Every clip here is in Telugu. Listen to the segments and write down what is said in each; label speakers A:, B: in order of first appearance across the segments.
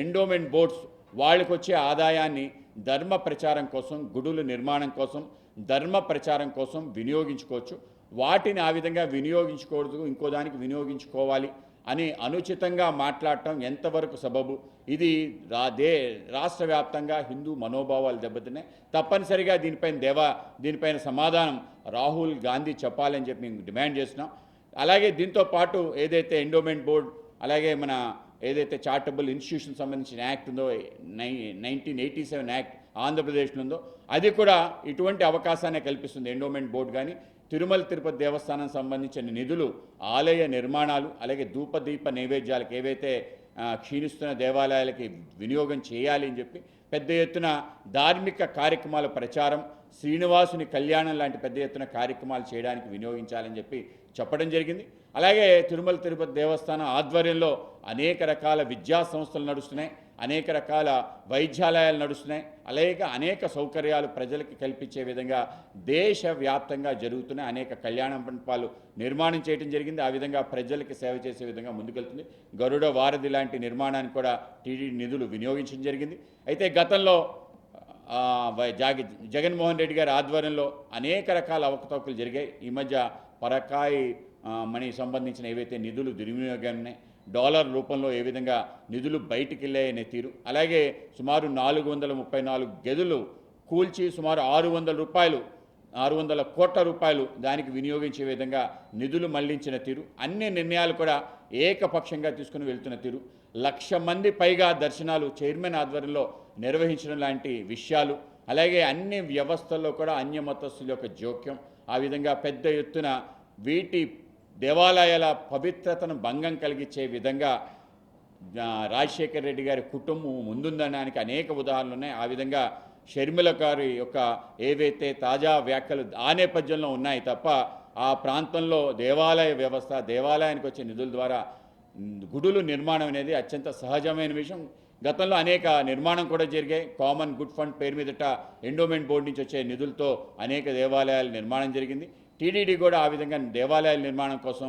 A: ఎండోమెంట్ బోర్డ్స్ వాళ్ళకి వచ్చే ఆదాయాన్ని ధర్మ ప్రచారం కోసం, గుడుల నిర్మాణం కోసం, ధర్మ ప్రచారం కోసం వినియోగించుకోవచ్చు. వాటిని ఆ విధంగా వినియోగించుకోవద్దు, ఇంకో దానికి వినియోగించుకోవాలి అని అనుచితంగా మాట్లాడటం ఎంతవరకు సబబు? ఇది రాష్ట్ర వ్యాప్తంగా హిందూ మనోభావాలు దెబ్బతిన్నాయి. తప్పనిసరిగా దీనిపైన సమాధానం రాహుల్ గాంధీ చెప్పాలని చెప్పి మేము డిమాండ్ చేస్తున్నాం. అలాగే దీంతో పాటు ఏదైతే ఎండోమెంట్ బోర్డ్, అలాగే మన ఏదైతే చారిటబుల్ ఇన్స్టిట్యూషన్ సంబంధించిన యాక్ట్ ఉందో 1987 యాక్ట్ ఆంధ్రప్రదేశ్లో ఉందో, అది కూడా ఇటువంటి అవకాశాన్ని కల్పిస్తుంది. ఎండోమెంట్ బోర్డు కానీ తిరుమల తిరుపతి దేవస్థానం సంబంధించిన నిధులు ఆలయ నిర్మాణాలు, అలాగే ధూపదీప నైవేద్యాలకు ఏవైతే క్షీణిస్తున్న దేవాలయాలకి వినియోగం చేయాలి అని చెప్పి పెద్ద ఎత్తున ధార్మిక కార్యక్రమాల ప్రచారం, శ్రీనివాసుని కళ్యాణం లాంటి పెద్ద ఎత్తున కార్యక్రమాలు చేయడానికి వినియోగించాలని చెప్పి చెప్పడం జరిగింది. అలాగే తిరుమల తిరుపతి దేవస్థానం ఆధ్వర్యంలో అనేక రకాల విద్యా సంస్థలు నడుస్తున్నాయి, అనేక రకాల వైద్యాలయాలు నడుస్తున్నాయి, అలాగే అనేక సౌకర్యాలు ప్రజలకు కల్పించే విధంగా దేశవ్యాప్తంగా జరుగుతున్న అనేక కళ్యాణ మండపాలు నిర్మాణం చేయడం జరిగింది. ఆ విధంగా ప్రజలకి సేవ చేసే విధంగా ముందుకెళ్తుంది. గరుడ వారధి లాంటి నిర్మాణానికి కూడా టీడీడీ నిధులు వినియోగించడం జరిగింది. అయితే గతంలో జగన్మోహన్ రెడ్డి గారి ఆధ్వర్యంలో అనేక రకాల అవకతవకలు జరిగాయి. ఈ మధ్య పరకాయి మనీ సంబంధించిన ఏవైతే నిధులు దుర్వినియోగాన్ని డాలర్ రూపంలో ఏ విధంగా నిధులు బయటికి వెళ్ళాయనే తీరు, అలాగే సుమారు 434 గదులు కూల్చి సుమారు 600 కోట్ల రూపాయలు దానికి వినియోగించే విధంగా నిధులు మళ్లించిన తీరు, అన్ని నిర్ణయాలు కూడా ఏకపక్షంగా తీసుకుని వెళ్తున్న తీరు, 1,00,000 మంది పైగా దర్శనాలు చైర్మన్ ఆధ్వర్యంలో నిర్వహించడం లాంటి విషయాలు, అలాగే అన్ని వ్యవస్థల్లో కూడా అన్యమతస్థుల యొక్క జోక్యం, ఆ విధంగా పెద్ద ఎత్తున వీటి దేవాలయాల పవిత్రతను భంగం కలిగించే విధంగా రాజశేఖర రెడ్డి గారి కుటుంబం ముందుందనడానికి అనేక ఉదాహరణలు ఉన్నాయి. ఆ విధంగా షర్మిల గారి యొక్క ఏవైతే తాజా వ్యాఖ్యలు ఆ నేపథ్యంలో ఉన్నాయి తప్ప ఆ ప్రాంతంలో దేవాలయ వ్యవస్థ, దేవాలయానికి వచ్చే నిధుల ద్వారా గుడులు నిర్మాణం అనేది అత్యంత సహజమైన విషయం. గతంలో అనేక నిర్మాణం కూడా జరిగాయి. కామన్ గుడ్ ఫండ్ పేరు మీదట ఎండోమెంట్ బోర్డు నుంచి వచ్చే నిధులతో అనేక దేవాలయాల నిర్మాణం జరిగింది. టీడీడీ కూడా ఆ విధంగా దేవాలయాల నిర్మాణం కోసం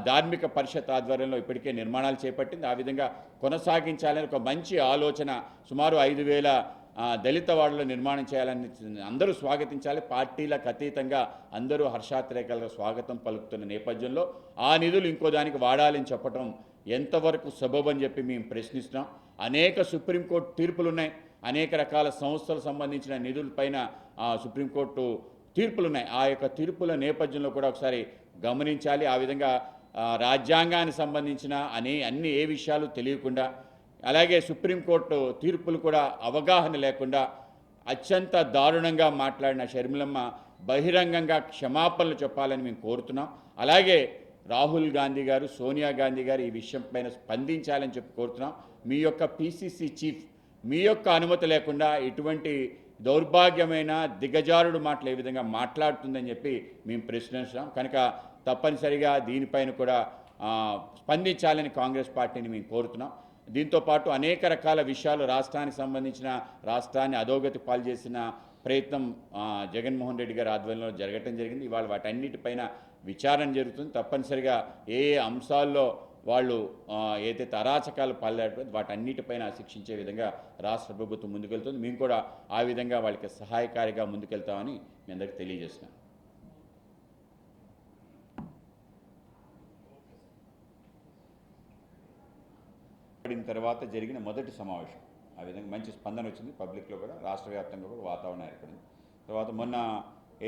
A: ధార్మిక పరిషత్ ఆధ్వర్యంలో ఇప్పటికే నిర్మాణాలు చేపట్టింది. ఆ విధంగా కొనసాగించాలని ఒక మంచి ఆలోచన, సుమారు 5,000 దళిత వార్డులో నిర్మాణం చేయాలని అందరూ స్వాగతించాలి. పార్టీలకు అతీతంగా అందరూ హర్షాతిరేకాలుగా స్వాగతం పలుకుతున్న నేపథ్యంలో ఆ నిధులు ఇంకో దానికి వాడాలని చెప్పడం ఎంతవరకు సబబని చెప్పి మేము ప్రశ్నిస్తున్నాం. అనేక సుప్రీంకోర్టు తీర్పులు ఉన్నాయి, అనేక రకాల సంస్థలకు సంబంధించిన నిధులపైన సుప్రీంకోర్టు తీర్పులు ఉన్నాయి. ఆ యొక్క తీర్పుల నేపథ్యంలో కూడా ఒకసారి గమనించాలి. ఆ విధంగా రాజ్యాంగానికి సంబంధించిన అన్ని ఏ విషయాలు తెలియకుండా, అలాగే సుప్రీంకోర్టు తీర్పులు కూడా అవగాహన లేకుండా అత్యంత దారుణంగా మాట్లాడిన షర్మిలమ్మ బహిరంగంగా క్షమాపణలు చెప్పాలని మేము కోరుతున్నాం. అలాగే రాహుల్ గాంధీ గారు, సోనియా గాంధీ గారు ఈ విషయం పైన స్పందించాలని చెప్పి కోరుతున్నాం. మీ యొక్క పిసిసి చీఫ్ మీ యొక్క అనుమతి లేకుండా ఇటువంటి దౌర్భాగ్యమైన దిగజారుడు మాటలు ఏ విధంగా మాట్లాడుతుందని చెప్పి మేము ప్రశ్నిస్తున్నాం. కనుక తప్పనిసరిగా దీనిపైన కూడా స్పందించాలని కాంగ్రెస్ పార్టీని మేము కోరుతున్నాం. దీంతోపాటు అనేక రకాల విషయాలు రాష్ట్రాన్ని అధోగతి పాలు చేసిన ప్రయత్నం జగన్మోహన్ రెడ్డి గారి ఆధ్వర్యంలో జరగటం జరిగింది. ఇవాళ వాటన్నిటిపైన విచారణ జరుగుతుంది. తప్పనిసరిగా ఏ అంశాల్లో వాళ్ళు ఏదైతే అరాచకాలు పాల్గొంటారో వాటన్నిటిపైన శిక్షించే విధంగా రాష్ట్ర ప్రభుత్వం ముందుకెళ్తుంది. మేము కూడా ఆ విధంగా వాళ్ళకి సహాయకారిగా ముందుకెళ్తామని మీ అందరికీ తెలియజేస్తున్నాం. పడిన తర్వాత జరిగిన మొదటి సమావేశం ఆ విధంగా మంచి స్పందన వచ్చింది. పబ్లిక్లో కూడా, రాష్ట్ర వ్యాప్తంగా కూడా వాతావరణం ఏర్పడింది. తర్వాత మొన్న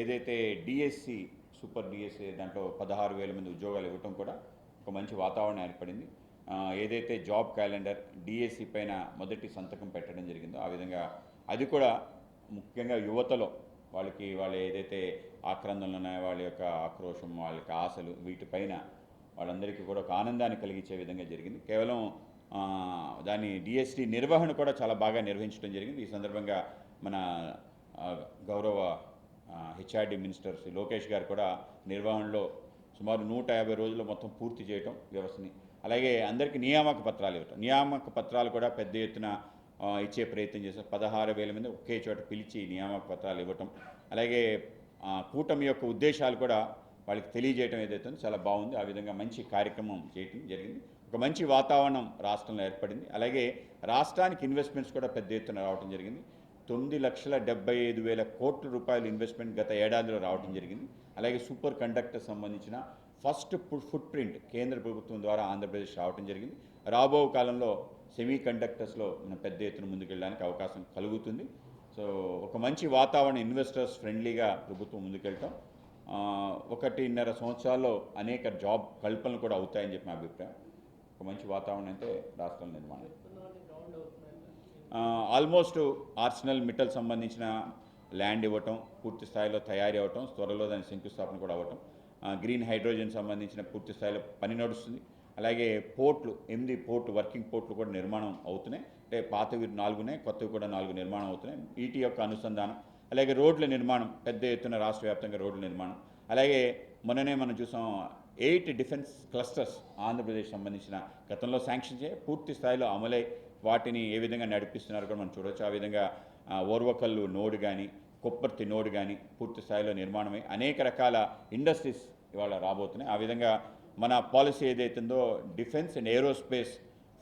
A: ఏదైతే డిఎస్సి, సూపర్ డిఎస్సి దాంట్లో 16,000 మంది ఉద్యోగాలు ఇవ్వటం కూడా ఒక మంచి వాతావరణం ఏర్పడింది. ఏదైతే జాబ్ క్యాలెండర్ డిఎస్సి పైన మొదటి సంతకం పెట్టడం జరిగిందో ఆ విధంగా అది కూడా ముఖ్యంగా యువతలో వాళ్ళు ఏదైతే ఆక్రందనలు ఉన్నాయో వాళ్ళ యొక్క ఆక్రోషం, వాళ్ళ యొక్క ఆశలు, వీటిపైన వాళ్ళందరికీ కూడా ఒక ఆనందాన్ని కలిగించే విధంగా జరిగింది. కేవలం దాని డిఎస్సి నిర్వహణ కూడా చాలా బాగా నిర్వహించడం జరిగింది. ఈ సందర్భంగా మన గౌరవ హెచ్ఆర్డి మినిస్టర్ శ్రీ లోకేష్ గారు కూడా నిర్వహణలో సుమారు 150 రోజుల్లో మొత్తం పూర్తి చేయటం వ్యవస్థని, అలాగే అందరికీ నియామక పత్రాలు ఇవ్వటం, నియామక పత్రాలు కూడా పెద్ద ఎత్తున ఇచ్చే ప్రయత్నం చేశారు. 16,000 మంది ఒకే చోట పిలిచి నియామక పత్రాలు ఇవ్వటం, అలాగే కూటమి యొక్క ఉద్దేశాలు కూడా వాళ్ళకి తెలియజేయడం ఏదైతే చాలా బాగుంది. ఆ విధంగా మంచి కార్యక్రమం చేయటం జరిగింది. ఒక మంచి వాతావరణం రాష్ట్రంలో ఏర్పడింది. అలాగే రాష్ట్రానికి ఇన్వెస్ట్మెంట్స్ కూడా పెద్ద ఎత్తున రావడం జరిగింది. 9,75,000 కోట్ల రూపాయల ఇన్వెస్ట్మెంట్ గత ఏడాదిలో రావడం జరిగింది. అలాగే సూపర్ కండక్టర్ సంబంధించిన ఫస్ట్ ఫుట్ ప్రింట్ కేంద్ర ప్రభుత్వం ద్వారా ఆంధ్రప్రదేశ్ రావడం జరిగింది. రాబో కాలంలో సెమీ కండక్టర్స్లో మనం పెద్ద ఎత్తున ముందుకెళ్ళడానికి అవకాశం కలుగుతుంది. సో ఒక మంచి వాతావరణం, ఇన్వెస్టర్స్ ఫ్రెండ్లీగా ప్రభుత్వం ముందుకెళ్ళటం 1.5 సంవత్సరాల్లో అనేక జాబ్ కల్పనలు కూడా అవుతాయని చెప్పి నా అభిప్రాయం. ఒక మంచి వాతావరణం అయితే రాష్ట్రం నిర్మాణం. ఆల్మోస్ట్ ఆర్సెనల్ మిట్టల్ సంబంధించిన ల్యాండ్ ఇవ్వటం, పూర్తి స్థాయిలో తయారీ అవ్వటం, త్వరలో దాని శంకుస్థాపన కూడా అవ్వటం, గ్రీన్ హైడ్రోజన్ సంబంధించిన పూర్తి స్థాయిలో పని నడుస్తుంది. అలాగే పోర్ట్లు 8 పోర్ట్లు, వర్కింగ్ పోర్ట్లు కూడా నిర్మాణం అవుతున్నాయి. అంటే పాతవి 4 ఉన్నాయి, కొత్తవి కూడా 4 నిర్మాణం అవుతున్నాయి. వీటి యొక్క అనుసంధానం, అలాగే రోడ్ల నిర్మాణం, పెద్ద ఎత్తున రాష్ట్ర వ్యాప్తంగా రోడ్ల నిర్మాణం. అలాగే మొన్ననే మనం చూసాం 8 డిఫెన్స్ క్లస్టర్స్ ఆంధ్రప్రదేశ్ సంబంధించిన గతంలో శాంక్షన్ చేయ పూర్తి స్థాయిలో అమలై వాటిని ఏ విధంగా నడిపిస్తున్నారో కూడా మనం చూడవచ్చు. ఆ విధంగా ఓర్వకల్లు నోడ్ కానీ, కొప్పర్తి నోడ్ కానీ పూర్తి స్థాయిలో నిర్మాణమై అనేక రకాల ఇండస్ట్రీస్ ఇవాళ రాబోతున్నాయి. ఆ విధంగా మన పాలసీ ఏదైతుందో డిఫెన్స్ అండ్ ఏరోస్పేస్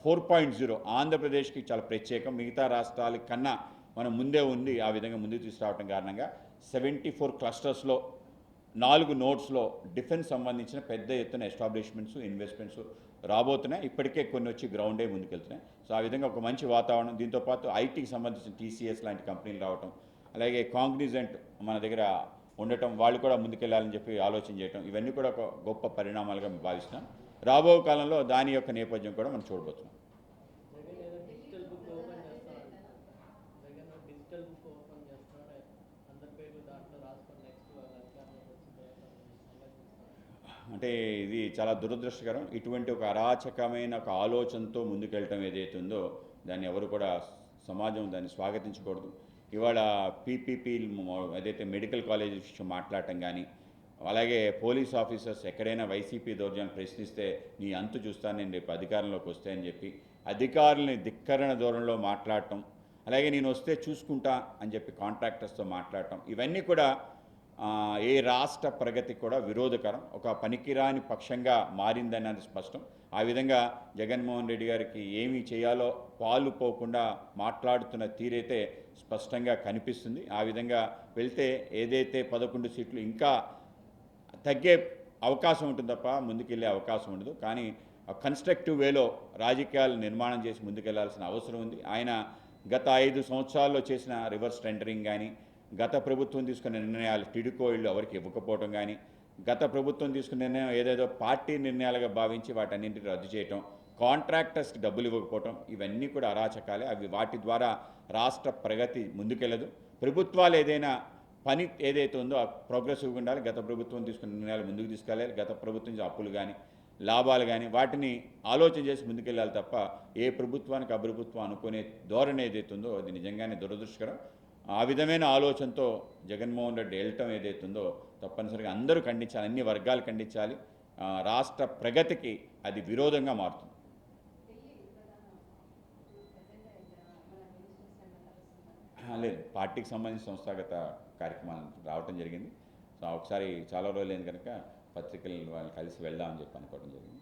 A: 4.0 ఆంధ్రప్రదేశ్కి చాలా ప్రత్యేకం. మిగతా రాష్ట్రాల కన్నా మనం ముందే ఉంది. ఆ విధంగా ముందుకు తీసుకురావడం కారణంగా 74 క్లస్టర్స్లో 4 నోడ్స్లో డిఫెన్స్ సంబంధించిన పెద్ద ఎత్తున ఎస్టాబ్లిష్మెంట్స్, ఇన్వెస్ట్మెంట్స్ రాబోతున్నాయి. ఇప్పటికే కొన్ని వచ్చి గ్రౌండే ముందుకెళ్తున్నాయి. సో ఆ విధంగా ఒక మంచి వాతావరణం. దీంతోపాటు ఐటీకి సంబంధించిన టీసీఎస్ లాంటి కంపెనీలు రావటం, అలాగే కాగ్నిజెంట్ మన దగ్గర ఉండటం, వాళ్ళు కూడా ముందుకెళ్లాలని చెప్పి ఆలోచన చేయటం, ఇవన్నీ కూడా ఒక గొప్ప పరిణామాలుగా భావిస్తున్నాం. రాబో కాలంలో దాని యొక్క నేపథ్యం కూడా మనం చూడబోతున్నాం. అంటే ఇది చాలా దురదృష్టకరం. ఇటువంటి ఒక అరాచకమైన ఒక ఆలోచనతో ముందుకెళ్ళటం ఏదైతే ఉందో దాన్ని ఎవరు కూడా సమాజం దాన్ని స్వాగతించకూడదు. ఇవాళ పీపీపీ ఏదైతే మెడికల్ కాలేజ్ విషయం మాట్లాడటం కానీ, అలాగే పోలీస్ ఆఫీసర్స్ ఎక్కడైనా వైసీపీ దౌర్జన్యం ప్రశ్నిస్తే నీ అంతు చూస్తాను నేను రేపు అధికారంలోకి వస్తే అని చెప్పి అధికారులని ధిక్కరణ ధోరణిలో మాట్లాడటం, అలాగే నేను వస్తే చూసుకుంటా అని చెప్పి కాంట్రాక్టర్స్తో మాట్లాడటం, ఇవన్నీ కూడా ఏ రాష్ట్ర ప్రగతి కూడా విరోధకరం. ఒక పనికిరాని పక్షంగా మారిందన్నది స్పష్టం. ఆ విధంగా జగన్మోహన్ రెడ్డి గారికి ఏమి చేయాలో పాలు పోకుండా మాట్లాడుతున్న తీరైతే స్పష్టంగా కనిపిస్తుంది. ఆ విధంగా వెళ్తే ఏదైతే 11 సీట్లు ఇంకా తగ్గే అవకాశం ఉంటుంది తప్ప ముందుకెళ్ళే అవకాశం ఉండదు. కానీ కన్స్ట్రక్టివ్ వేలో రాజకీయాలు నిర్మాణం చేసి ముందుకెళ్లాల్సిన అవసరం ఉంది. ఆయన గత 5 సంవత్సరాల్లో చేసిన రివర్స్ టెండరింగ్ కానీ, గత ప్రభుత్వం తీసుకున్న నిర్ణయాలు టిడ్కో ఇళ్ళు ఎవరికి ఇవ్వకపోవడం కానీ, గత ప్రభుత్వం తీసుకున్న నిర్ణయం ఏదేదో పార్టీ నిర్ణయాలుగా భావించి వాటన్నింటినీ రద్దు చేయటం, కాంట్రాక్టర్స్కి డబ్బులు ఇవ్వకపోవటం, ఇవన్నీ కూడా అరాచకాలే. అవి వాటి ద్వారా రాష్ట్ర ప్రగతి ముందుకెళ్ళదు. ప్రభుత్వాలు ఏదైనా పని ఏదైతే ఉందో ఆ ప్రోగ్రెసివ్గా ఉండాలి. గత ప్రభుత్వం తీసుకున్న నిర్ణయాలు ముందుకు తీసుకెళ్ళాలి. గత ప్రభుత్వం అప్పులు కానీ, లాభాలు కానీ వాటిని ఆలోచన చేసి ముందుకెళ్ళాలి తప్ప ఏ ప్రభుత్వానికి అప్రభుత్వం అనుకునే ధోరణి ఏదైతే ఉందో అది నిజంగానే దురదృష్టకరం. ఆ విధమైన ఆలోచనతో జగన్మోహన్ రెడ్డి వెళ్ళటం ఏదైతుందో తప్పనిసరిగా అందరూ ఖండించాలి, అన్ని వర్గాలు ఖండించాలి. రాష్ట్ర ప్రగతికి అది విరోధంగా మారుతుంది. లేదు, పార్టీకి సంబంధించిన సంస్థాగత కార్యక్రమాలు రావటం జరిగింది. సో ఒకసారి చాలా రోజులైంది కనుక పత్రికలు వాళ్ళని కలిసి వెళ్దామని చెప్పి అనుకోవడం జరిగింది.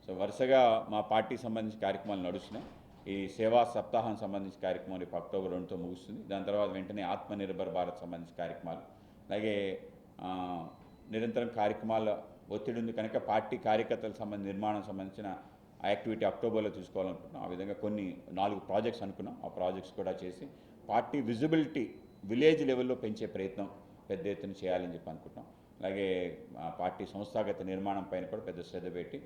A: సో వరుసగా మా పార్టీకి సంబంధించిన కార్యక్రమాలు నడుస్తున్నాయి. ఈ సేవా సప్తాహం సంబంధించిన కార్యక్రమం రేపు అక్టోబర్ 2తో ముగుస్తుంది. దాని తర్వాత వెంటనే ఆత్మనిర్భర్ భారత్ సంబంధించిన కార్యక్రమాలు, అలాగే నిరంతరం కార్యక్రమాల ఒత్తిడి ఉంది కనుక పార్టీ కార్యకర్తల నిర్మాణం సంబంధించిన యాక్టివిటీ అక్టోబర్లో తీసుకోవాలనుకుంటున్నాం. ఆ విధంగా కొన్ని 4 ప్రాజెక్ట్స్ అనుకున్నాం. ఆ ప్రాజెక్ట్స్ కూడా చేసి పార్టీ విజిబిలిటీ విలేజ్ లెవెల్లో పెంచే ప్రయత్నం పెద్ద ఎత్తున చేయాలని చెప్పి అనుకుంటున్నాం. అలాగే పార్టీ సంస్థాగత నిర్మాణం పైన కూడా పెద్ద శ్రద్ధ పెట్టి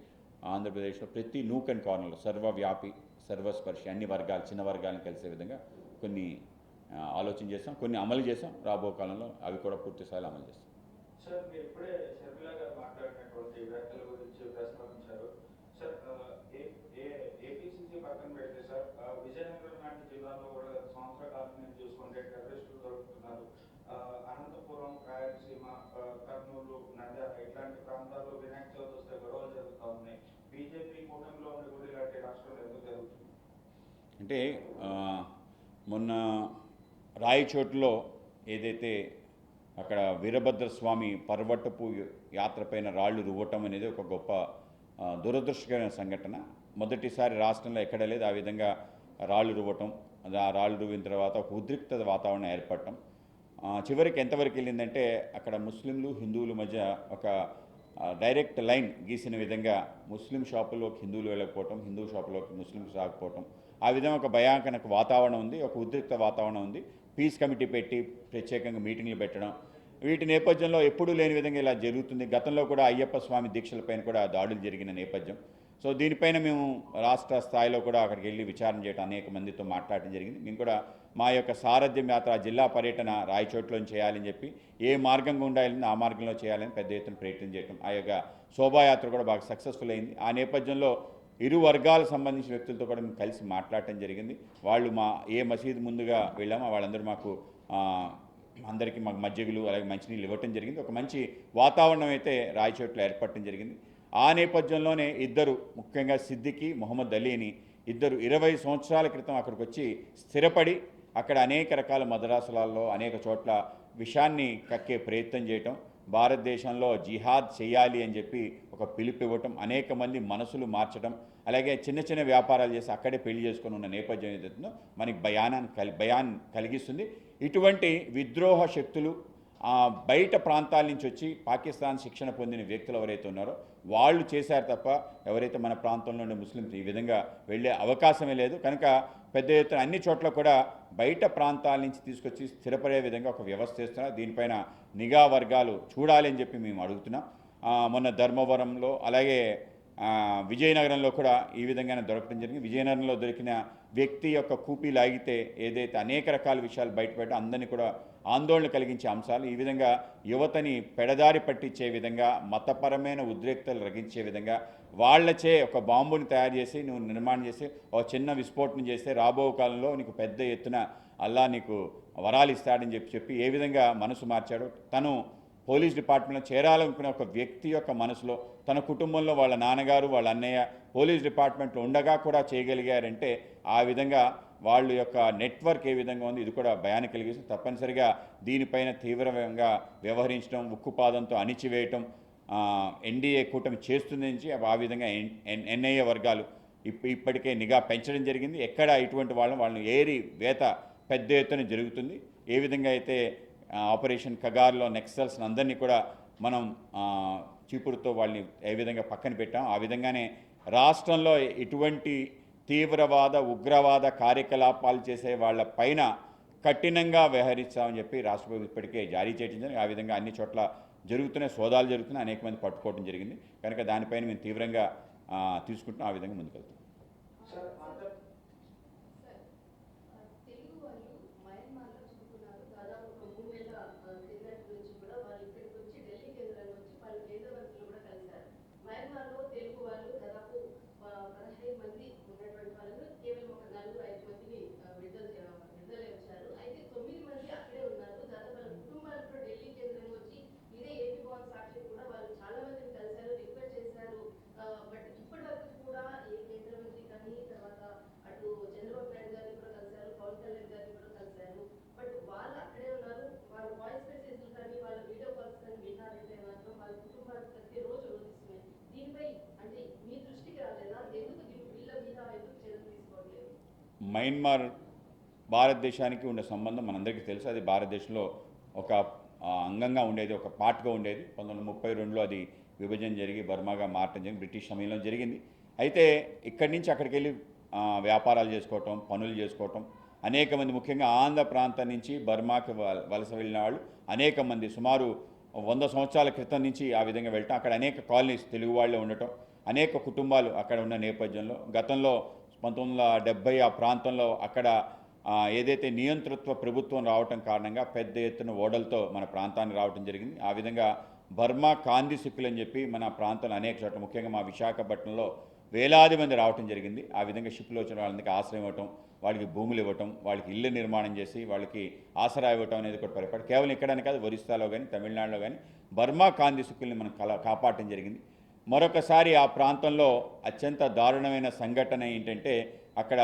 A: ఆంధ్రప్రదేశ్లో ప్రతి నూక్ అండ్ కార్నర్లో సర్వవ్యాపి, సర్వస్పర్శి అన్ని వర్గాలు, చిన్న వర్గాలను కలిసే విధంగా కొన్ని ఆలోచన చేస్తాం, కొన్ని అమలు చేస్తాం. రాబో కాలంలో అవి కూడా పూర్తి స్థాయిలో అమలు చేస్తాం.
B: సార్, మీరు ఇప్పుడే షర్మిల గారు మాట్లాడినటువంటి వ్యాఖ్యల గురించి ప్రస్తావించారు. సార్, ఏపీసీసీ పక్కన పెడితే సార్ విజయనగరం లాంటి జిల్లాలో కూడా సంవత్సర కాలం నుంచి చూసుకుంటే టెర్రరిస్టులు దొరుకుతున్నారు. అనంతపురం, రాయలసీమ, కర్నూలు, నంద్యాల ఇట్లాంటి ప్రాంతాల్లో వినాయక చవితి వస్తే గొడవలు జరుగుతూ ఉన్నాయి. బీజేపీ కూటమిలో ఉండి కూడా ఇలాంటి రాష్ట్రంలో ఎందుకు జరుగుతుంది?
A: అంటే మొన్న రాయచోటులో ఏదైతే అక్కడ వీరభద్రస్వామి పర్వటపు యాత్రపైన రాళ్లు రువ్వటం అనేది ఒక గొప్ప దురదృష్టకరమైన సంఘటన. మొదటిసారి రాష్ట్రంలో ఎక్కడ లేదు. ఆ విధంగా రాళ్ళు రువ్వటం, ఆ రాళ్ళు రువ్విన తర్వాత ఒక ఉద్రిక్తత వాతావరణం ఏర్పడటం. చివరికి ఎంతవరకు వెళ్ళిందంటే అక్కడ ముస్లింలు హిందువుల మధ్య ఒక డైరెక్ట్ లైన్ గీసిన విధంగా ముస్లిం షాపుల్లోకి హిందువులు వెళ్ళకపోవటం, హిందూ షాపులోకి ముస్లిమ్స్ రాకపోవటం, ఆ విధంగా ఒక భయానక వాతావరణం ఉంది, ఒక ఉద్రిక్త వాతావరణం ఉంది. పీస్ కమిటీ పెట్టి ప్రత్యేకంగా మీటింగ్లు పెట్టడం, వీటి నేపథ్యంలో ఎప్పుడూ లేని విధంగా ఇలా జరుగుతుంది. గతంలో కూడా అయ్యప్ప స్వామి దీక్షలపైన కూడా దాడులు జరిగిన నేపథ్యం. సో దీనిపైన మేము రాష్ట్ర స్థాయిలో కూడా అక్కడికి వెళ్ళి విచారణ చేయడం, అనేక మందితో మాట్లాడడం జరిగింది. మేము కూడా మా యొక్క సారథ్యం యాత్ర జిల్లా పర్యటన రాయచోట్లో చేయాలని చెప్పి, ఏ మార్గం గుండా వెళ్ళింది ఆ మార్గంలో చేయాలని పెద్ద ఎత్తున ప్రయత్నం చేయడం, ఆ యొక్క శోభాయాత్ర కూడా బాగా సక్సెస్ఫుల్ అయింది. ఆ నేపథ్యంలో ఇరు వర్గాలకు సంబంధించిన వ్యక్తులతో కూడా మేము కలిసి మాట్లాడటం జరిగింది. వాళ్ళు ఏ మసీదు ముందుగా వెళ్ళామో వాళ్ళందరూ మాకు అందరికీ మాకు మజ్జిగలు అలాగే మంచినీళ్ళు ఇవ్వటం జరిగింది. ఒక మంచి వాతావరణం అయితే రాయచోట్లో ఏర్పడటం జరిగింది. ఆ నేపథ్యంలోనే ఇద్దరు, ముఖ్యంగా సిద్దికి, మొహమ్మద్ అలీని ఇద్దరు 20 సంవత్సరాల క్రితం అక్కడికి వచ్చి స్థిరపడి అక్కడ అనేక రకాల మద్రాసులలో అనేక చోట్ల విషాన్ని కక్కే ప్రయత్నం చేయటం, భారతదేశంలో జిహాద్ చేయాలి అని చెప్పి ఒక పిలుపు ఇవ్వటం, అనేక మంది మనసులు మార్చడం, అలాగే చిన్న చిన్న వ్యాపారాలు చేసి అక్కడే పెళ్లి చేసుకొని ఉన్న నేపథ్యం ఏదైతుందో మనకి భయాన్ని కలిగిస్తుంది. ఇటువంటి విద్రోహ శక్తులు బయట ప్రాంతాల నుంచి వచ్చి పాకిస్తాన్ శిక్షణ పొందిన వ్యక్తులు ఎవరైతే ఉన్నారో వాళ్ళు చేశారు తప్ప ఎవరైతే మన ప్రాంతంలో ఉండే ముస్లింస్ ఈ విధంగా వెళ్ళే అవకాశమే లేదు. కనుక పెద్ద ఎత్తున అన్ని చోట్ల కూడా బయట ప్రాంతాల నుంచి తీసుకొచ్చి స్థిరపడే విధంగా ఒక వ్యవస్థ చేస్తున్నారు. దీనిపైన నిఘా వర్గాలు చూడాలి అని చెప్పి మేము అడుగుతున్నాం. మొన్న ధర్మవరంలో అలాగే విజయనగరంలో కూడా ఈ విధంగానే దొరకడం జరిగింది. విజయనగరంలో దొరికిన వ్యక్తి యొక్క కూపీ లాగితే ఏదైతే అనేక రకాల విషయాలు బయటపెట్టి అందరినీ కూడా ఆందోళన కలిగించే అంశాలు, ఈ విధంగా యువతని పెడదారి పట్టించే విధంగా, మతపరమైన ఉద్రిక్తలు రగించే విధంగా వాళ్లచే ఒక బాంబుని తయారు చేసి నువ్వు నిర్మాణం చేసి ఒక చిన్న విస్ఫోటనం చేస్తే రాబో కాలంలో నీకు పెద్ద ఎత్తున అల్లా నీకు వరాలు ఇస్తాడని చెప్పి ఏ విధంగా మనసు మార్చాడో, తను పోలీస్ డిపార్ట్మెంట్లో చేరాలనుకునే ఒక వ్యక్తి యొక్క మనసులో తన కుటుంబంలో వాళ్ళ నాన్నగారు వాళ్ళ అన్నయ్య పోలీస్ డిపార్ట్మెంట్లో ఉండగా కూడా చేయగలిగారంటే ఆ విధంగా వాళ్ళ యొక్క నెట్వర్క్ ఏ విధంగా ఉంది, ఇది కూడా భయాన్ని కలిగిస్తుంది. తప్పనిసరిగా దీనిపైన తీవ్రంగా వ్యవహరించడం, ఉక్కుపాదంతో అణిచివేయటం ఎన్డీఏ కూటమి చేస్తుందని ఆ విధంగా ఎన్ఐఏ వర్గాలు ఇప్పటికే నిఘా పెంచడం జరిగింది. ఎక్కడ ఇటువంటి వాళ్ళని ఏరి వేత పెద్ద ఎత్తున జరుగుతుంది. ఏ విధంగా అయితే ఆపరేషన్ కగార్లో నెక్సల్స్ అందరినీ కూడా మనం చీపురుతో వాళ్ళని ఏ విధంగా పక్కన పెట్టాం, ఆ విధంగానే రాష్ట్రంలో ఇటువంటి తీవ్రవాద ఉగ్రవాద కార్యకలాపాలు చేసే వాళ్ళ పైన కఠినంగా వ్యవహరిస్తామని చెప్పి రాష్ట్ర ప్రభుత్వం ఇప్పటికే జారీ చేయడం జరిగింది. ఆ విధంగా అన్ని చోట్ల సోదాలు జరుగుతున్నాయి, అనేక మంది పట్టుకోవడం జరిగింది. కనుక దానిపైన మేము తీవ్రంగా తీసుకుంటున్నాం, ఆ విధంగా ముందుకెళ్తాం. మయన్మార్ భారతదేశానికి ఉండే సంబంధం మనందరికీ తెలుసు. అది భారతదేశంలో ఒక అంగంగా ఉండేది, ఒక పార్ట్గా ఉండేది. 1932లో అది విభజన జరిగి బర్మాగా మారటం జరిగింది, బ్రిటిష్ సమయంలో జరిగింది. అయితే ఇక్కడి నుంచి అక్కడికి వెళ్ళి వ్యాపారాలు చేసుకోవటం, పనులు చేసుకోవటం, అనేక మంది ముఖ్యంగా ఆంధ్ర ప్రాంతం నుంచి బర్మాకి వలస వెళ్ళిన వాళ్ళు అనేక మంది సుమారు 100 సంవత్సరాల క్రితం నుంచి ఆ విధంగా వెళ్ళటం, అక్కడ అనేక కాలనీస్ తెలుగు వాళ్ళే ఉండటం, అనేక కుటుంబాలు అక్కడ ఉన్న నేపథ్యంలో గతంలో 1970 ఆ ప్రాంతంలో అక్కడ ఏదైతే నియంతృత్వ ప్రభుత్వం రావటం కారణంగా పెద్ద ఎత్తున ఓడలతో మన ప్రాంతానికి రావటం జరిగింది. ఆ విధంగా బర్మా కాంది సిక్కులు అని చెప్పి మన ప్రాంతంలో అనేక చోట్ల ముఖ్యంగా మా విశాఖపట్నంలో వేలాది మంది రావటం జరిగింది. ఆ విధంగా షిప్లో వచ్చిన వాళ్ళకి ఆశ్రయం ఇవ్వటం, వాళ్ళకి భూములు ఇవ్వటం, వాళ్ళకి ఇల్లు నిర్మాణం చేసి వాళ్ళకి ఆసరా ఇవ్వటం అనేది కూడా పరిపాటి కేవలం ఇక్కడనే కాదు, ఒరిస్సాలో కానీ తమిళనాడులో కానీ బర్మా కాంది సిక్కుల్ని మనం కాపాడటం జరిగింది. మరొకసారి ఆ ప్రాంతంలో అత్యంత దారుణమైన సంఘటన ఏంటంటే అక్కడ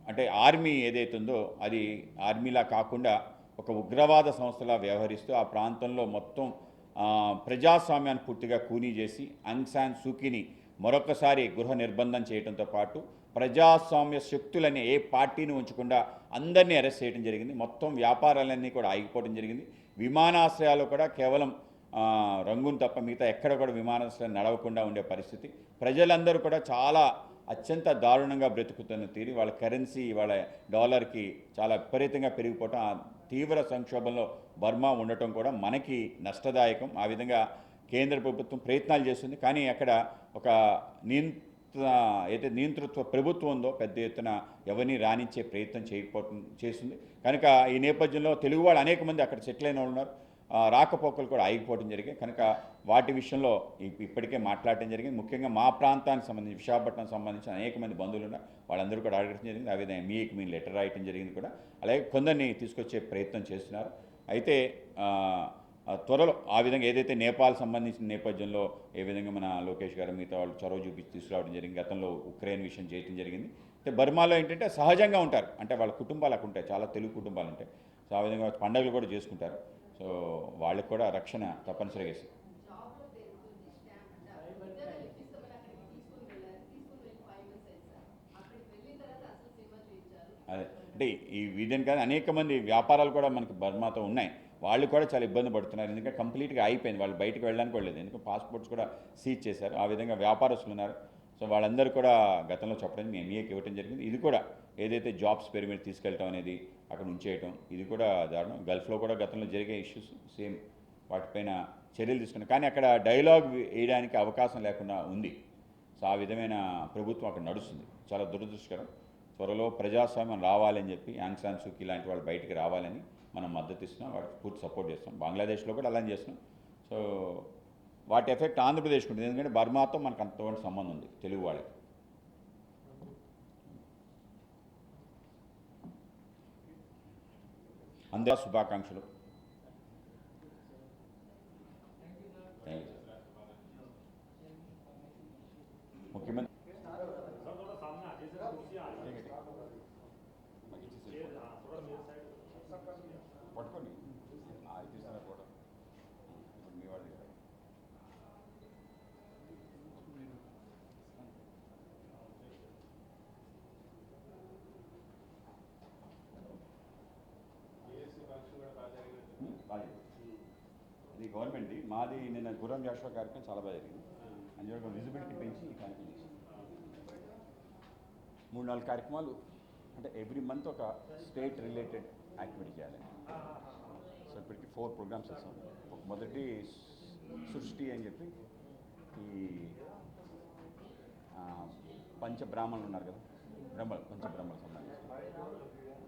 A: అంటే ఆర్మీ ఏదైతుందో అది ఆర్మీలా కాకుండా ఒక ఉగ్రవాద సంస్థలా వ్యవహరిస్తూ ఆ ప్రాంతంలో మొత్తం ప్రజాస్వామ్యాన్ని పూర్తిగా కూనీ చేసి ఆంగ్ సాన్ సూకీని మరొకసారి గృహ నిర్బంధం చేయడంతో పాటు ప్రజాస్వామ్య శక్తులని ఏ పార్టీని ఉంచకుండా అందరినీ అరెస్ట్ చేయడం జరిగింది. మొత్తం వ్యాపారాలన్నీ కూడా ఆగిపోవడం జరిగింది. విమానాశ్రయాలు కూడా కేవలం రంగును తప్ప మిగతా ఎక్కడ కూడా విమానాశ్రయం నడవకుండా ఉండే పరిస్థితి. ప్రజలందరూ కూడా చాలా అత్యంత దారుణంగా బ్రతుకుతున్న తీరు, వాళ్ళ కరెన్సీ వాళ్ళ డాలర్కి చాలా విపరీతంగా పెరిగిపోవటం, ఆ తీవ్ర సంక్షోభంలో బర్మా ఉండటం కూడా మనకి నష్టదాయకం. ఆ విధంగా కేంద్ర ప్రభుత్వం ప్రయత్నాలు చేస్తుంది, కానీ అక్కడ ఒక నియంతృత్వ ప్రభుత్వం ఉందో పెద్ద ఎత్తున ఎవరిని రాణించే ప్రయత్నం చేయకపోవటం చేస్తుంది. కనుక ఈ నేపథ్యంలో తెలుగు వాళ్ళు అనేక మంది అక్కడ సెటిల్ అయిన వాళ్ళు ఉన్నారు, రాకపోకలు కూడా ఆగిపోవడం జరిగాయి. కనుక వాటి విషయంలో ఇప్పటికే మాట్లాడటం జరిగింది. ముఖ్యంగా మా ప్రాంతానికి సంబంధించి విశాఖపట్నం సంబంధించిన అనేక మంది బంధువులు ఉన్నారు, వాళ్ళందరూ కూడా అడగడం జరిగింది. ఆ విధంగా ఎంఈఏకి మేము లెటర్ రాయటం జరిగింది కూడా. అలాగే కొందరిని తీసుకొచ్చే ప్రయత్నం చేస్తున్నారు. అయితే త్వరలో ఆ విధంగా ఏదైతే నేపాల్ సంబంధించిన నేపథ్యంలో ఏ విధంగా మన లోకేష్ గారు మిగతా వాళ్ళు చొరవ చూపించి తీసుకురావడం జరిగింది, గతంలో ఉక్రెయిన్ విషయం చేయడం జరిగింది. అయితే బర్మాలో ఏంటంటే సహజంగా ఉంటారు, అంటే వాళ్ళ కుటుంబాలు అక్కడ ఉంటాయి, చాలా తెలుగు కుటుంబాలు ఉంటాయి. సో ఆ విధంగా పండుగలు కూడా చేసుకుంటారు. సో వాళ్ళకి కూడా రక్షణ తప్పనిసరిగా ఇస్తుంది. అదే అంటే ఈ వీధని కానీ అనేక మంది వ్యాపారాలు కూడా మనకి బర్మాతో ఉన్నాయి, వాళ్ళు కూడా చాలా ఇబ్బంది పడుతున్నారు. ఎందుకంటే కంప్లీట్గా అయిపోయింది, వాళ్ళు బయటకు వెళ్ళడానికి కూడా లేదు, ఎందుకంటే పాస్పోర్ట్స్ కూడా సీజ్ చేశారు. ఆ విధంగా వ్యాపారస్తులు ఉన్నారు. సో వాళ్ళందరూ కూడా గతంలో చెప్పడం మేము ఎంఈఏకి ఇవ్వడం జరిగింది. ఇది కూడా ఏదైతే జాబ్స్ పేరు మీద తీసుకెళ్ళటం అనేది అక్కడ ఉంచేయటం, ఇది కూడా దారుణం. గల్ఫ్లో కూడా గతంలో జరిగే ఇష్యూస్ సేమ్, వాటిపైన చర్యలు తీసుకున్నాం. కానీ అక్కడ డైలాగ్ వేయడానికి అవకాశం లేకుండా ఉంది. సో ఆ విధమైన ప్రభుత్వం అక్కడ నడుస్తుంది, చాలా దురదృష్టకరం. త్వరలో ప్రజాస్వామ్యం రావాలని చెప్పి యాంగ్ సాన్ సూకీ లాంటి వాళ్ళు బయటికి రావాలని మనం మద్దతు ఇస్తున్నాం, వాటికి పూర్తి సపోర్ట్ చేస్తాం. బంగ్లాదేశ్లో కూడా అలానే చేస్తున్నాం. సో వాటి ఎఫెక్ట్ ఆంధ్రప్రదేశ్కి ఉంటుంది, ఎందుకంటే బర్మాతో మనకు అంతవంటి సంబంధం ఉంది తెలుగు వాళ్ళకి. అందరూ శుభాకాంక్షలు. ముఖ్యమంత్రి పట్టుకోండి కూడా మీ వాళ్ళ దగ్గర ఇది గవర్నమెంట్ది, మాది నిన్న గుర్రం జాషువా కార్యక్రమం చాలా బాగా జరిగింది. అందులో విజిబిలిటీ పెంచి ఈ కార్యక్రమం చేసింది. 3-4 కార్యక్రమాలు, అంటే ఎవ్రీ మంత్ ఒక స్టేట్ రిలేటెడ్ యాక్టివిటీ చేయాలి. సో ఇప్పటికి 4 ప్రోగ్రామ్స్ చేస్తాం. ఒక మొదటి సృష్టి అని చెప్పి ఈ పంచబ్రాహ్మణులు ఉన్నారు కదా, పంచబ్రహ్మలు సంబంధించి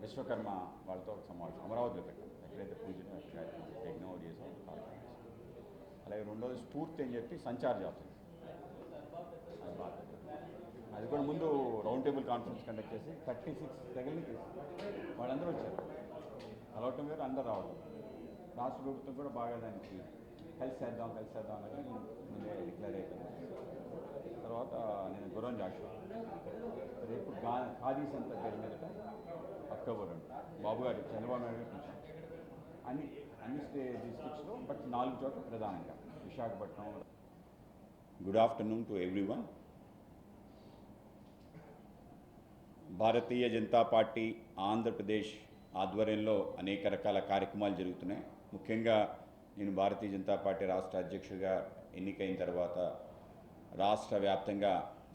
A: విశ్వకర్మ వాళ్ళతో ఒక సమావేశం అమరావతిలో పెట్టాం. ఎక్కడైతే పూజలు యజ్ఞం చేసాం కార్యక్రమం. అలాగే రెండోది స్ఫూర్తి అని చెప్పి సంచార జాతర, అది కూడా ముందు రౌండ్ టేబుల్ కాన్ఫరెన్స్ కండక్ట్ చేసి 36 దగ్గరికి వాళ్ళందరూ వచ్చారు. కలవటం వేరు, అందరూ రావడం. రాష్ట్ర ప్రభుత్వం కూడా బాగా దానికి కలిసి చేద్దాం అనేది ముందే డిక్లేర్ అయిపోయింది. తర్వాత నేను గుర్రం జాషువా రేపు ఖాదీ సంత పేరు మీదట అక్టోబర్ 2 బాబు గారు చంద్రబాబు నాయుడు గారు అన్ని డిస్ట్రిక్ట్స్లో, బట్ 4 చోట్ల ప్రధానంగా Visakhapatnam. Good afternoon to everyone. Bharatiya Janata party Andhra Pradesh ఆధ్వర్యంలో అనేక రకాల కార్యక్రమాలు జరుగుతున్నాయి. ముఖ్యంగా నేను భారతీయ జనతా పార్టీ రాష్ట్ర అధ్యక్షుడిగా ఎన్నికైన తర్వాత రాష్ట్ర వ్యాప్తంగా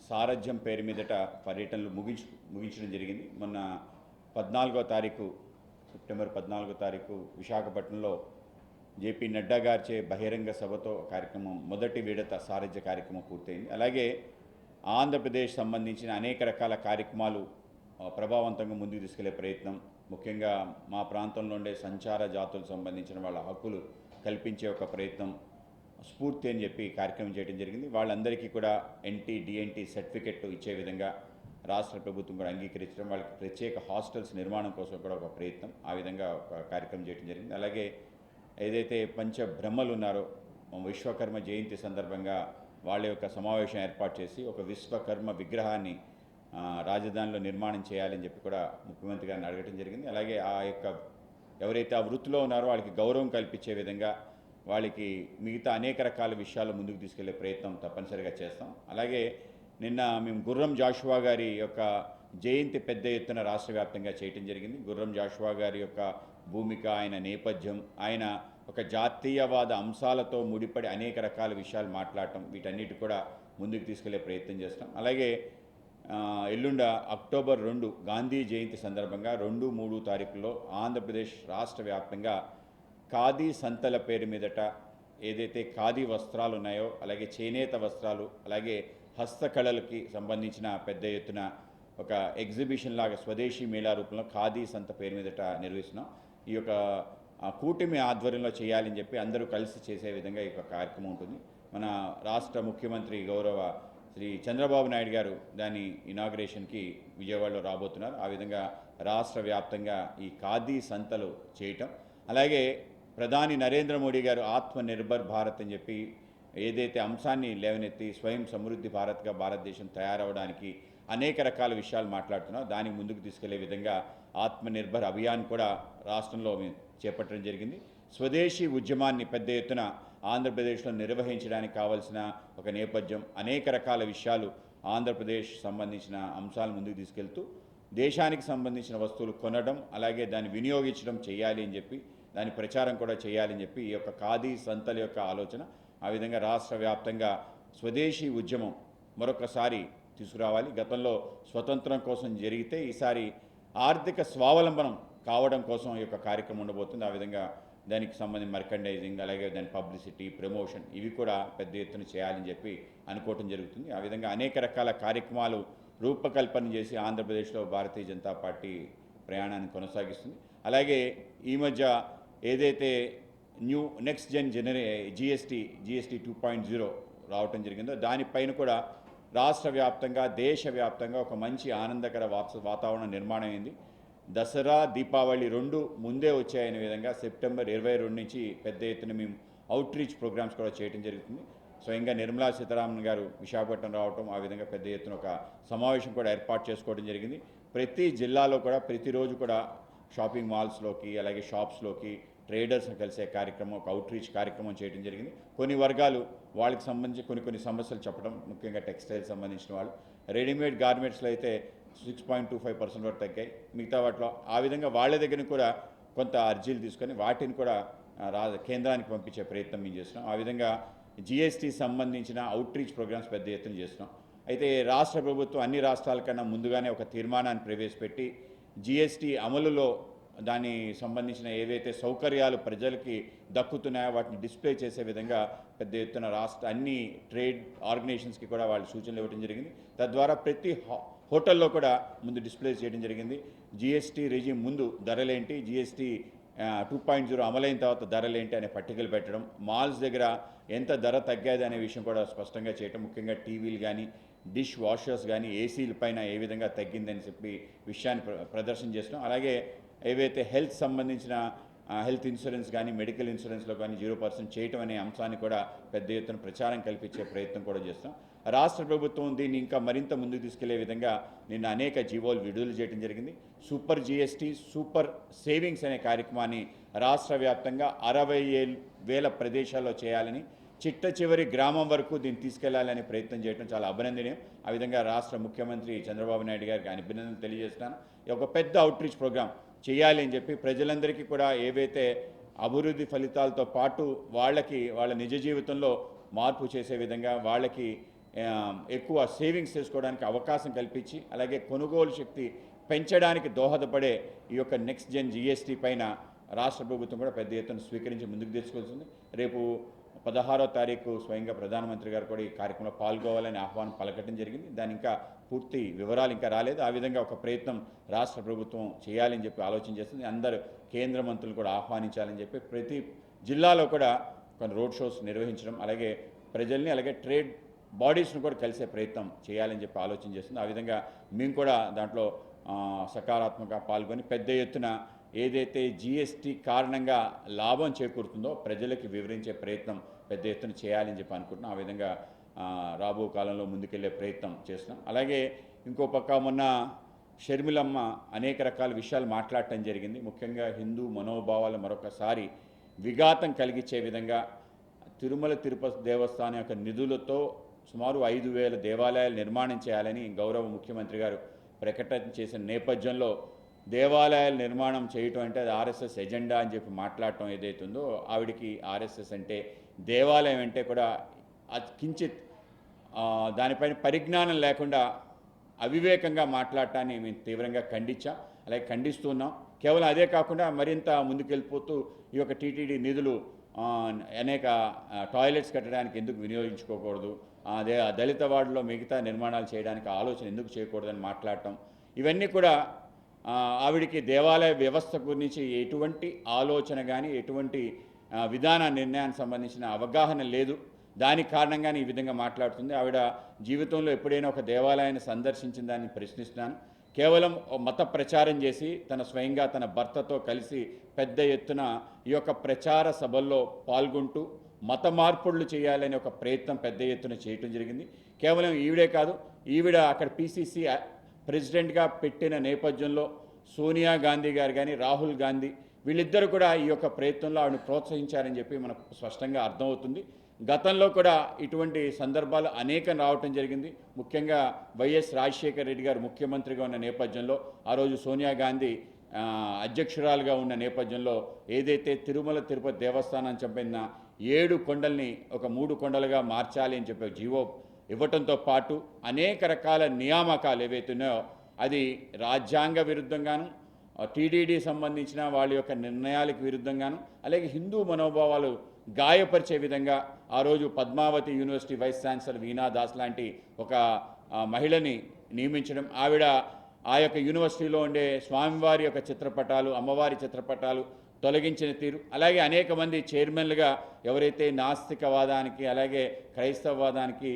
A: సారథ్యం పేరు మీదట పర్యటనలు ముగించడం జరిగింది. మొన్న 14వ తారీఖు సెప్టెంబర్ 14వ తారీఖు విశాఖపట్నంలో జేపీ నడ్డా గారిచే బహిరంగ సభతో కార్యక్రమం మొదటి విడత సారథ్య కార్యక్రమం పూర్తయింది. అలాగే ఆంధ్రప్రదేశ్ సంబంధించిన అనేక రకాల కార్యక్రమాలు ప్రభావవంతంగా ముందుకు తీసుకెళ్లే ప్రయత్నం, ముఖ్యంగా మా ప్రాంతంలో ఉండే సంచార జాతులకు సంబంధించిన వాళ్ళ హక్కులు కల్పించే ఒక ప్రయత్నం స్ఫూర్తి అని చెప్పి కార్యక్రమం చేయడం జరిగింది. వాళ్ళందరికీ కూడా ఎన్టీ డిఎన్టీ సర్టిఫికెట్ ఇచ్చే విధంగా రాష్ట్ర ప్రభుత్వం కూడా అంగీకరించడం, వాళ్ళకి ప్రత్యేక హాస్టల్స్ నిర్మాణం కోసం కూడా ఒక ప్రయత్నం, ఆ విధంగా ఒక కార్యక్రమం చేయడం జరిగింది. అలాగే ఏదైతే పంచబ్రహ్మలు ఉన్నారో విశ్వకర్మ జయంతి సందర్భంగా వాళ్ళ యొక్క సమావేశం ఏర్పాటు చేసి ఒక విశ్వకర్మ విగ్రహాన్ని రాజధానిలో నిర్మాణం చేయాలని చెప్పి కూడా ముఖ్యమంత్రి గారిని అడగటం జరిగింది. అలాగే ఆ యొక్క ఎవరైతే ఆ వృత్తిలో ఉన్నారో వాళ్ళకి గౌరవం కల్పించే విధంగా వాళ్ళకి మిగతా అనేక రకాల విషయాలు ముందుకు తీసుకెళ్లే ప్రయత్నం తప్పనిసరిగా చేస్తాం. అలాగే నిన్న మేము గుర్రం జాషువా గారి యొక్క జయంతి పెద్ద ఎత్తున రాష్ట్ర వ్యాప్తంగా చేయటం జరిగింది. గుర్రం జాషువా గారి యొక్క భూమిక, ఆయన నేపథ్యం, ఆయన ఒక జాతీయవాద అంశాలతో ముడిపడి అనేక రకాల విషయాలు మాట్లాడటం, వీటన్నిటి కూడా ముందుకు తీసుకెళ్లే ప్రయత్నం చేస్తాం. అలాగే ఎల్లుండ అక్టోబర్ 2 గాంధీ జయంతి సందర్భంగా 2, 3 తారీఖుల్లో ఆంధ్రప్రదేశ్ రాష్ట్ర వ్యాప్తంగా ఖాదీ సంతల పేరు మీదట ఏదైతే ఖాదీ వస్త్రాలు ఉన్నాయో, అలాగే చేనేత వస్త్రాలు, అలాగే హస్తకళలకి సంబంధించిన పెద్ద ఎత్తున ఒక ఎగ్జిబిషన్ లాగా స్వదేశీ మేళా రూపంలో ఖాదీ సంత పేరు మీదట నిర్వహిస్తున్నాం. ఈ యొక్క కూటమి ఆధ్వర్యంలో చేయాలని చెప్పి అందరూ కలిసి చేసే విధంగా ఈ యొక్క కార్యక్రమం ఉంటుంది. మన రాష్ట్ర ముఖ్యమంత్రి గౌరవ శ్రీ చంద్రబాబు నాయుడు గారు దాని ఇనాగ్రేషన్కి విజయవాడలో రాబోతున్నారు. ఆ విధంగా రాష్ట్ర వ్యాప్తంగా ఈ ఖాదీ సంతలు చేయటం, అలాగే ప్రధాని నరేంద్ర మోడీ గారు ఆత్మనిర్భర్ భారత్ అని చెప్పి ఏదైతే అంశాన్ని లేవనెత్తి స్వయం సమృద్ధి భారత్గా భారతదేశం తయారవడానికి అనేక రకాల విషయాలు మాట్లాడుతున్నాం. దానికి ముందుకు తీసుకెళ్లే విధంగా ఆత్మనిర్భర్ అభియాన్ కూడా రాష్ట్రంలో చేపట్టడం జరిగింది. స్వదేశీ ఉద్యమాన్ని పెద్ద ఎత్తున ఆంధ్రప్రదేశ్లో నిర్వహించడానికి కావాల్సిన ఒక నేపథ్యం, అనేక రకాల విషయాలు ఆంధ్రప్రదేశ్ సంబంధించిన అంశాలు ముందుకు తీసుకెళ్తూ దేశానికి సంబంధించిన వస్తువులు కొనడం, అలాగే దాన్ని వినియోగించడం చేయాలి అని చెప్పి, దాని ప్రచారం కూడా చేయాలని చెప్పి ఈ యొక్క ఖాదీ సంతల యొక్క ఆలోచన. ఆ విధంగా రాష్ట్ర వ్యాప్తంగా స్వదేశీ ఉద్యమం మరొకసారి తీసుకురావాలి. గతంలో స్వతంత్రం కోసం జరిగితే ఈసారి ఆర్థిక స్వావలంబనం కావడం కోసం ఈ యొక్క కార్యక్రమం ఉండబోతుంది. ఆ విధంగా దానికి సంబంధించిన మర్కండైజింగ్, అలాగే దాని పబ్లిసిటీ, ప్రమోషన్, ఇవి కూడా పెద్ద ఎత్తున చేయాలని చెప్పి అనుకోవటం జరుగుతుంది. ఆ విధంగా అనేక రకాల కార్యక్రమాలు రూపకల్పన చేసి ఆంధ్రప్రదేశ్లో భారతీయ జనతా పార్టీ ప్రయాణాన్ని కొనసాగిస్తుంది. అలాగే ఈ మధ్య ఏదైతే నెక్స్ట్ జెన్ జిఎస్టీ 2.0 రావటం జరిగిందో దానిపైన కూడా రాష్ట్ర వ్యాప్తంగా, దేశవ్యాప్తంగా ఒక మంచి ఆనందకర వాతావరణం నిర్మాణం అయింది. దసరా, దీపావళి 2 ముందే వచ్చాయనే విధంగా సెప్టెంబర్ 22 నుంచి పెద్ద ఎత్తున మేము అవుట్ రీచ్ ప్రోగ్రామ్స్ కూడా చేయడం జరుగుతుంది. స్వయంగా నిర్మలా సీతారామన్ గారు విశాఖపట్నం రావటం, ఆ విధంగా పెద్ద ఎత్తున ఒక సమావేశం కూడా ఏర్పాటు చేసుకోవడం జరిగింది. ప్రతి జిల్లాలో కూడా ప్రతిరోజు కూడా షాపింగ్ మాల్స్లోకి, అలాగే షాప్స్లోకి ట్రేడర్స్ని కలిసే కార్యక్రమం, ఒక అవుట్ రీచ్ కార్యక్రమం చేయడం జరిగింది. కొన్ని వర్గాలు వాళ్ళకి సంబంధించి కొన్ని సమస్యలు చెప్పడం, ముఖ్యంగా టెక్స్టైల్ సంబంధించిన వాళ్ళు, రెడీమేడ్ గార్మెంట్స్లో అయితే 6.25% వరకు తగ్గాయి. మిగతా వాటిలో ఆ విధంగా వాళ్ళ దగ్గర కూడా కొంత అర్జీలు తీసుకొని వాటిని కూడా కేంద్రానికి పంపించే ప్రయత్నం మేము చేస్తున్నాం. ఆ విధంగా జిఎస్టీ సంబంధించిన అవుట్ రీచ్ ప్రోగ్రామ్స్ పెద్ద ఎత్తున చేస్తున్నాం. అయితే రాష్ట్ర ప్రభుత్వం అన్ని రాష్ట్రాల కన్నా ముందుగానే ఒక తీర్మానాన్ని ప్రవేశపెట్టి జిఎస్టీ అమలులో దాని సంబంధించిన ఏవైతే సౌకర్యాలు ప్రజలకి దక్కుతున్నాయో వాటిని డిస్ప్లే చేసే విధంగా పెద్ద ఎత్తున రాష్ట్ర అన్ని ట్రేడ్ ఆర్గనైజేషన్స్కి కూడా వాళ్ళు సూచనలు ఇవ్వడం జరిగింది. తద్వారా ప్రతి హోటల్లో కూడా ముందు డిస్ప్లే చేయడం జరిగింది. జిఎస్టీ రెజీమ్ ముందు ధరలేంటి, జిఎస్టీ 2.0 అమలైన తర్వాత ధరలేంటి అనే పట్టికలు పెట్టడం, మాల్స్ దగ్గర ఎంత ధర తగ్గాది అనే విషయం కూడా స్పష్టంగా చేయటం, ముఖ్యంగా టీవీలు కానీ, డిష్ వాషర్స్ కానీ, ఏసీల పైన ఏ విధంగా తగ్గిందని చెప్పి విషయాన్ని ప్రదర్శన చేస్తున్నాం. అలాగే ఏవైతే హెల్త్ సంబంధించిన హెల్త్ ఇన్సూరెన్స్ కానీ, మెడికల్ ఇన్సూరెన్స్లో కానీ 0% చేయటం అనే అంశాన్ని కూడా పెద్ద ఎత్తున ప్రచారం కల్పించే ప్రయత్నం కూడా చేస్తాం. రాష్ట్ర ప్రభుత్వం దీన్ని ఇంకా మరింత ముందుకు తీసుకెళ్లే విధంగా నిన్న అనేక జీవోలు విడుదల చేయడం జరిగింది. సూపర్ జిఎస్టీ, సూపర్ సేవింగ్స్ అనే కార్యక్రమాన్ని రాష్ట్ర వ్యాప్తంగా 60,000 ప్రదేశాల్లో చేయాలని, చిట్ట చివరి గ్రామం వరకు దీన్ని తీసుకెళ్లాలనే ప్రయత్నం చేయడం చాలా అభినందనీయం. ఆ విధంగా రాష్ట్ర ముఖ్యమంత్రి చంద్రబాబు నాయుడు గారికి అభినందనలు తెలియజేస్తాను. ఒక పెద్ద అవుట్రీచ్ ప్రోగ్రాం చేయాలి అని చెప్పి ప్రజలందరికీ కూడా ఏవైతే అభివృద్ధి ఫలితాలతో పాటు వాళ్ళ నిజ జీవితంలో మార్పు చేసే విధంగా వాళ్ళకి ఎక్కువ సేవింగ్స్ చేసుకోవడానికి అవకాశం కల్పించి, అలాగే కొనుగోలు శక్తి పెంచడానికి దోహదపడే ఈ యొక్క నెక్స్ట్ జెన్ జిఎస్టీ పైన రాష్ట్ర ప్రభుత్వం కూడా పెద్ద ఎత్తున స్వీకరించి ముందుకు తీసుకోవాల్సింది. రేపు 16వ తారీఖు స్వయంగా ప్రధానమంత్రి గారు కూడా ఈ కార్యక్రమంలో పాల్గొవాలని ఆహ్వానం పలకటం జరిగింది. దాని ఇంకా పూర్తి వివరాలు ఇంకా రాలేదు. ఆ విధంగా ఒక ప్రయత్నం రాష్ట్ర ప్రభుత్వం చేయాలని చెప్పి ఆలోచన చేస్తుంది. అందరూ కేంద్ర మంత్రులు కూడా ఆహ్వానించాలని చెప్పి ప్రతి జిల్లాలో కూడా కొన్ని రోడ్ షోస్ నిర్వహించడం, అలాగే ప్రజల్ని, అలాగే ట్రేడ్ బాడీస్ను కూడా కలిసే ప్రయత్నం చేయాలని చెప్పి ఆలోచన చేస్తుంది. ఆ విధంగా మేము కూడా దాంట్లో సకారాత్మకంగా పాల్గొని పెద్ద ఎత్తున ఏదైతే జిఎస్టీ కారణంగా లాభం చేకూరుతుందో ప్రజలకు వివరించే ప్రయత్నం పెద్ద ఎత్తున చేయాలని చెప్పి అనుకుంటున్నాం. ఆ విధంగా రాబో కాలంలో ముందుకెళ్లే ప్రయత్నం చేస్తున్నాం. అలాగే ఇంకో పక్క మొన్న షర్మిలమ్మ అనేక రకాల విషయాలు మాట్లాడటం జరిగింది. ముఖ్యంగా హిందూ మనోభావాలు మరొకసారి విఘాతం కలిగించే విధంగా తిరుమల తిరుపతి దేవస్థానం యొక్క నిధులతో సుమారు 5,000 దేవాలయాలు నిర్మాణం చేయాలని గౌరవ ముఖ్యమంత్రి గారు ప్రకటన చేసిన నేపథ్యంలో దేవాలయాల నిర్మాణం చేయటం అంటే అది ఆర్ఎస్ఎస్ ఎజెండా అని చెప్పి మాట్లాడటం ఏదైతుందో ఆవిడికి ఆర్ఎస్ఎస్ అంటే దేవాలయం అంటే కూడా కించిత్ దానిపైన పరిజ్ఞానం లేకుండా అవివేకంగా మాట్లాడటాన్ని మేము తీవ్రంగా ఖండించాం, అలాగే ఖండిస్తున్నాం. కేవలం అదే కాకుండా మరింత ముందుకెళ్ళిపోతూ ఈ యొక్క టీటీడీ నిధులు అనేక టాయిలెట్స్ కట్టడానికి ఎందుకు వినియోగించుకోకూడదు, అదే దళిత వార్డులో మిగతా నిర్మాణాలు చేయడానికి ఆలోచన ఎందుకు చేయకూడదని మాట్లాడటం, ఇవన్నీ కూడా ఆవిడికి దేవాలయ వ్యవస్థ గురించి ఎటువంటి ఆలోచన కానీ ఎటువంటి విధాన నిర్ణయానికి సంబంధించిన అవగాహన లేదు. దానికి కారణంగానే ఈ విధంగా మాట్లాడుతుంది. ఆవిడ జీవితంలో ఎప్పుడైనా ఒక దేవాలయాన్ని సందర్శించిన దాన్ని ప్రశ్నిస్తున్నాను. కేవలం మత ప్రచారం చేసి స్వయంగా తన భర్తతో కలిసి పెద్ద ఎత్తున ఈ యొక్క ప్రచార సభల్లో పాల్గొంటూ మత మార్పుళ్ళు చేయాలనే ఒక ప్రయత్నం పెద్ద ఎత్తున చేయటం జరిగింది. కేవలం ఈవిడే కాదు, ఈవిడ అక్కడ పిసిసి ప్రెసిడెంట్గా పెట్టిన నేపథ్యంలో సోనియా గాంధీ గారు కానీ రాహుల్ గాంధీ వీళ్ళిద్దరూ కూడా ఈ యొక్క ప్రయత్నంలో ఆవిడని ప్రోత్సహించారని చెప్పి మనకు స్పష్టంగా అర్థమవుతుంది. గతంలో కూడా ఇటువంటి సందర్భాలు అనేకం రావటం జరిగింది. ముఖ్యంగా వైఎస్ రాజశేఖర రెడ్డి గారు ముఖ్యమంత్రిగా ఉన్న నేపథ్యంలో ఆ రోజు సోనియా గాంధీ అధ్యక్షురాలుగా ఉన్న నేపథ్యంలో ఏదైతే తిరుమల తిరుపతి దేవస్థానం చంపిన 7 కొండల్ని ఒక 3 కొండలుగా మార్చాలి అని చెప్పి జీవో ఇవ్వటంతో పాటు అనేక రకాల నియామకాలు ఏవైతున్నాయో అది రాజ్యాంగ విరుద్ధంగాను, టీటీడీ సంబంధించిన వాళ్ళ యొక్క నిర్ణయాలకు విరుద్ధంగాను, అలాగే హిందూ మనోభావాలు గాయపరిచే విధంగా ఆ రోజు పద్మావతి యూనివర్సిటీ వైస్ ఛాన్సలర్ వీణా దాస్ లాంటి ఒక మహిళని నియమించడం, ఆవిడ ఆ యొక్క యూనివర్సిటీలో ఉండే స్వామివారి యొక్క చిత్రపటాలు, అమ్మవారి చిత్రపటాలు తొలగించిన తీరు, అలాగే అనేక మంది చైర్మన్లుగా ఎవరైతే నాస్తికవాదానికి అలాగే క్రైస్తవవాదానికి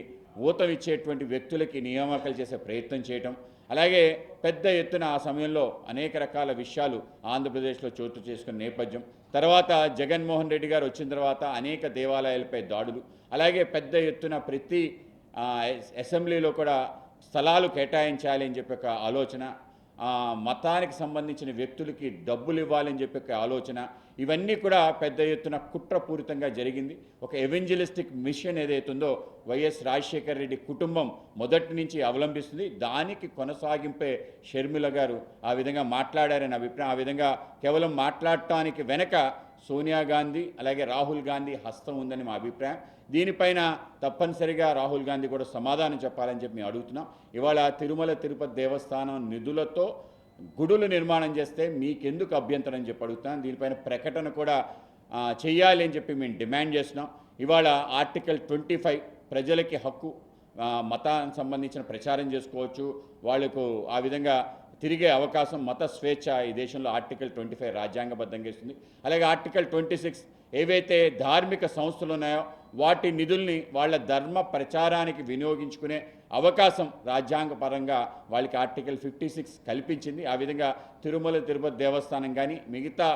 A: ఊతం ఇచ్చేటువంటి వ్యక్తులకి నియామకాలు చేసే ప్రయత్నం చేయటం, అలాగే పెద్ద ఎత్తున ఆ సమయంలో అనేక రకాల విషయాలు ఆంధ్రప్రదేశ్లో చోటు చేసుకున్న నేపథ్యం. తర్వాత జగన్మోహన్ రెడ్డి గారు వచ్చిన తర్వాత అనేక దేవాలయాలపై దాడులు, అలాగే పెద్ద ఎత్తున ప్రతి అసెంబ్లీలో కూడా స్థలాలు కేటాయించాలి అని చెప్పి ఒక ఆలోచన, మతానికి సంబంధించిన వ్యక్తులకి డబ్బులు ఇవ్వాలని చెప్పి ఒక ఆలోచన, ఇవన్నీ కూడా పెద్ద ఎత్తున కుట్రపూరితంగా జరిగింది. ఒక ఎవెంజలిస్టిక్ మిషన్ ఏదైతుందో వైఎస్ రాజశేఖర రెడ్డి కుటుంబం మొదటి నుంచి అవలంబిస్తుంది. దానికి కొనసాగింపే షర్మిల గారు ఆ విధంగా మాట్లాడారని అభిప్రాయం. ఆ విధంగా కేవలం మాట్లాడటానికి వెనక సోనియా గాంధీ అలాగే రాహుల్ గాంధీ హస్తం ఉందని మా అభిప్రాయం. దీనిపైన తప్పనిసరిగా రాహుల్ గాంధీ కూడా సమాధానం చెప్పాలని చెప్పి మేము అడుగుతున్నాం. ఇవాళ తిరుమల తిరుపతి దేవస్థానం నిధులతో గుడులు నిర్మాణం చేస్తే మీకెందుకు అభ్యంతరం చెప్పి అడుగుతున్నాం. దీనిపైన ప్రకటన కూడా చేయాలి అని చెప్పి మేము డిమాండ్ చేస్తున్నాం. ఇవాళ ఆర్టికల్ 25 ప్రజలకి హక్కు, మతానికి సంబంధించిన ప్రచారం చేసుకోవచ్చు, వాళ్లకు ఆ విధంగా తిరిగే అవకాశం, మత స్వేచ్ఛ ఈ దేశంలో ఆర్టికల్ 25 రాజ్యాంగబద్ధంగా ఇస్తుంది. అలాగే ఆర్టికల్ 26 ఏవైతే ధార్మిక సంస్థలు ఉన్నాయో వాటి నిధుల్ని వాళ్ళ ధర్మ ప్రచారానికి వినియోగించుకునే అవకాశం రాజ్యాంగపరంగా వాళ్ళకి ఆర్టికల్ 56 కల్పించింది. ఆ విధంగా తిరుమల తిరుపతి దేవస్థానం కానీ మిగతా